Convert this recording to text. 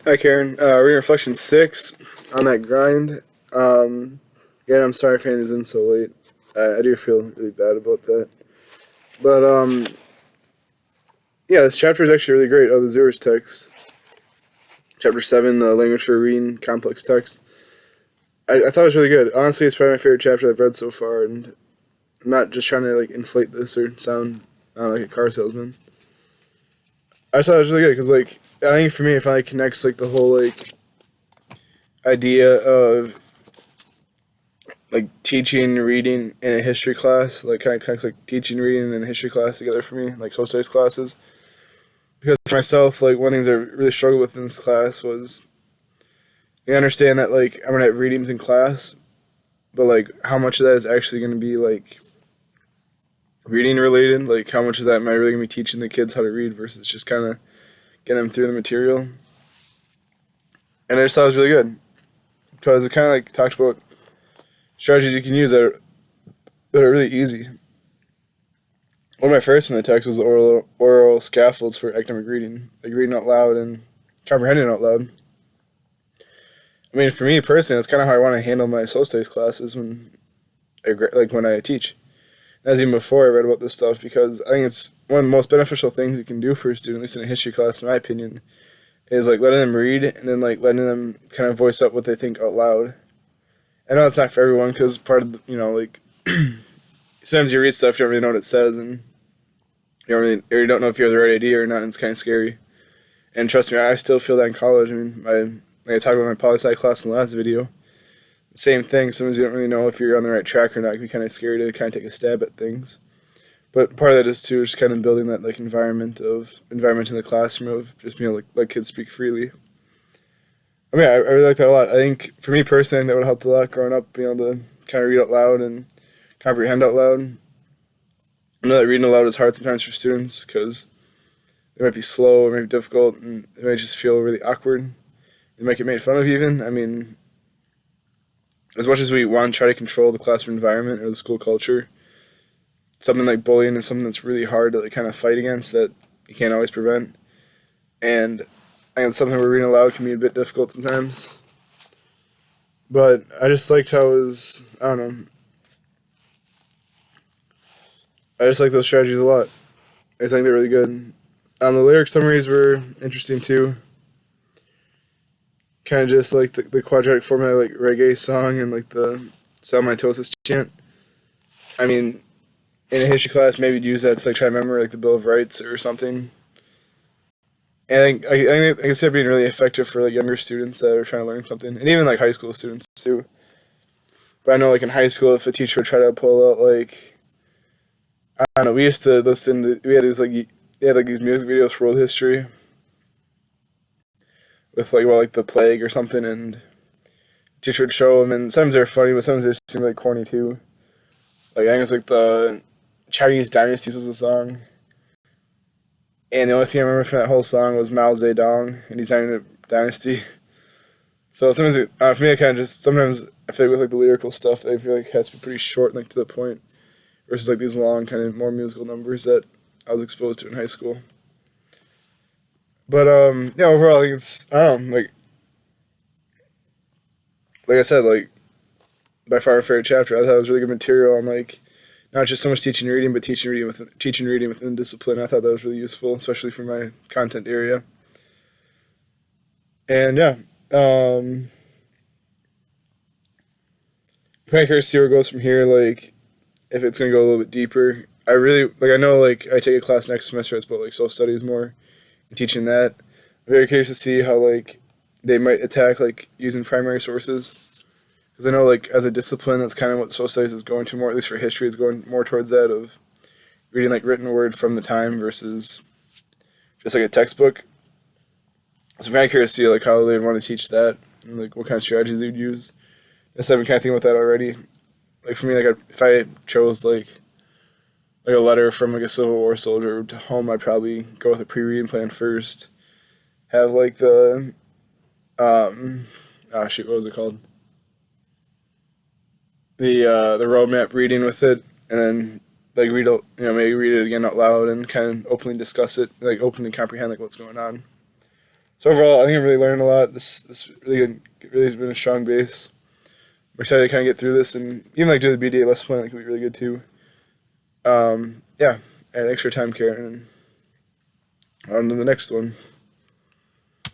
Hi, Karen. Reading Reflection 6 on that grind. Again, I'm sorry for handing this in so late. I do feel really bad about that. But, yeah, this chapter is actually really great. The Zeros text. Chapter 7, the language for reading complex text. I thought it was really good. Honestly, it's probably my favorite chapter I've read so far, and I'm not just trying to, inflate this or sound like a car salesman. I just thought it was really good because, I think for me, it finally connects, the whole, idea of teaching reading in a history class, kind of connects teaching reading and history class together for me, social studies classes. Because for myself, one of the things I really struggled with in this class was I understand that I'm gonna have readings in class, but how much of that is actually gonna be reading related? How much of that am I really gonna be teaching the kids how to read versus just kind of getting them through the material? And I just thought it was really good because it kind of talked about strategies you can use that are really easy. One of my first in the text was the oral scaffolds for academic reading, reading out loud and comprehending out loud. I mean, for me personally, that's kind of how I want to handle my social studies classes when I teach. As even before, I read about this stuff because I think it's one of the most beneficial things you can do for a student, at least in a history class, in my opinion, is letting them read and then letting them kind of voice up what they think out loud. I know it's not for everyone because part of sometimes you read stuff you don't really know what it says and you don't know if you have the right idea or not, and it's kind of scary. And trust me, I still feel that in college. I mean, I talked about my poli-sci class in the last video. Same thing. Sometimes you don't really know if you're on the right track or not. It can be kind of scary to kind of take a stab at things. But part of that is too just kind of building that environment in the classroom of just being able to let kids speak freely. I mean, I really like that a lot. I think for me personally, I think that would have helped a lot growing up, being able to kind of read out loud and comprehend out loud. I know that reading aloud is hard sometimes for students because it might be slow or maybe difficult, and it might just feel really awkward. It might get made fun of even. I mean, as much as we want to try to control the classroom environment or the school culture, something like bullying is something that's really hard to kind of fight against that you can't always prevent. And I think it's something where reading aloud can be a bit difficult sometimes. But I just liked how it was, I don't know, I just like those strategies a lot. I just think they're really good. The lyric summaries were interesting too. Kind of just the quadratic format, reggae song and the sound mitosis chant. I mean, in a history class, maybe you'd use that to try to remember the Bill of Rights or something. And I can see it being really effective for younger students that are trying to learn something, and even high school students too. But I know in high school, if a teacher would try to pull out I don't know, we used to listen to we had these they had these music videos for world history with the plague or something, and teacher would show them, and sometimes they're funny, but sometimes they just seem corny too. I think it's the Chinese Dynasties was a song, and the only thing I remember from that whole song was Mao Zedong and designing a dynasty. So sometimes for me, I kind of just sometimes I feel with the lyrical stuff, I feel it has to be pretty short and to the point, versus these long kind of more musical numbers that I was exposed to in high school. But yeah, overall, I think it's I don't know, like I said, by far my favorite chapter. I thought it was really good material on not just so much teaching reading, but teaching reading within the discipline. I thought that was really useful, especially for my content area. And yeah, I'm kind of curious to see where it goes from here. If it's gonna go a little bit deeper. I really I know I take a class next semester that's about social studies more and teaching that. I'm very curious to see how they might attack using primary sources. Because I know, as a discipline, that's kind of what social studies is going to more, at least for history, is going more towards that of reading, written word from the time versus just, a textbook. So I'm kind of curious to see, how they'd want to teach that and, what kind of strategies they'd use. I've been kind of thinking about that already. For me, if I chose, a letter from, a Civil War soldier to home, I'd probably go with a pre-reading plan first. Have, the, what was it called? The roadmap reading with it, and then maybe read it again out loud and kind of openly discuss it, openly comprehend what's going on. So overall, I think I'm really learning a lot. This really has been a strong base. I'm excited to kind of get through this, and even like do the BDA lesson plan, like, could be really good too. Yeah. Hey, thanks for your time, Karen. And on to the next one.